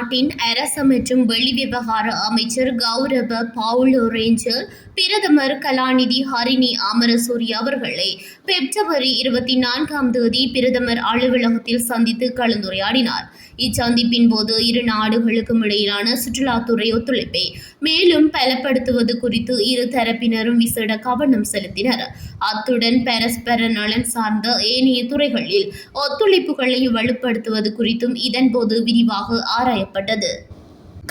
நாட்டின் அரச மற்றும் வெளிவிவகார அமைச்சர் கௌரவ பவுலோ ரேஞ்சர் பிரதமர் கலாநிதி ஹரிணி அமரசூரிய அவர்களை பிப்ரவரி 24 பிரதமர் அலுவலகத்தில் சந்தித்து கலந்துரையாடினார். இச்சந்திப்பின் போது இரு நாடுகளுக்கும் இடையிலான சுற்றுலாத்துறை ஒத்துழைப்பை மேலும் பலப்படுத்துவது குறித்து இரு தரப்பினரும் விசேட கவனம் செலுத்தினர். அத்துடன் பரஸ்பர நலன் சார்ந்த ஏனைய துறைகளில் ஒத்துழைப்புகளை வலுப்படுத்துவது குறித்தும் இதன்போது விரிவாக ஆராயப்பட்டது.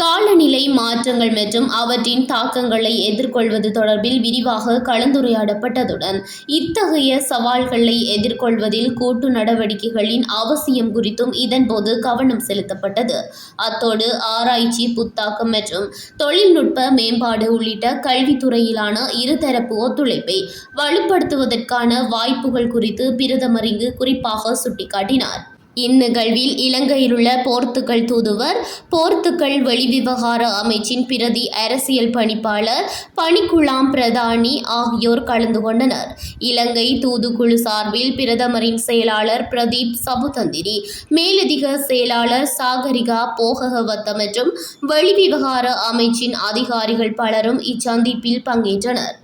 காலநிலை மாற்றங்கள் மற்றும் அவற்றின் தாக்கங்களை எதிர்கொள்வது தொடர்பில் விரிவாக கலந்துரையாடப்பட்டதுடன் இத்தகைய சவால்களை எதிர்கொள்வதில் கூட்டு நடவடிக்கைகளின் அவசியம் குறித்தும் இதன்போது கவனம் செலுத்தப்பட்டது. அத்தோடு ஆராய்ச்சி, புத்தாக்கம் மற்றும் தொழில்நுட்ப மேம்பாடு உள்ளிட்ட கல்வித்துறையிலான இருதரப்பு ஒத்துழைப்பை வலுப்படுத்துவதற்கான வாய்ப்புகள் குறித்து பிரதமர் இங்கு குறிப்பாக சுட்டிக்காட்டினார். இந்நிகழ்வில் இலங்கையிலுள்ள போர்த்துகல் தூதுவர், போர்த்துகல் வெளிவிவகார அமைச்சின் பிரதி அரசியல் பணிப்பாளர் பணிக்குழாம் பிரதானி ஆகியோர் கலந்து கொண்டனர். இலங்கை தூதுக்குழு சார்பில் பிரதமரின் செயலாளர் பிரதீப் சபுதந்திரி, மேலதிக செயலாளர் சாகரிகா போகவத்த மற்றும் வெளிவிவகார அமைச்சின் அதிகாரிகள் பலரும் இச்சந்திப்பில் பங்கேற்றனர்.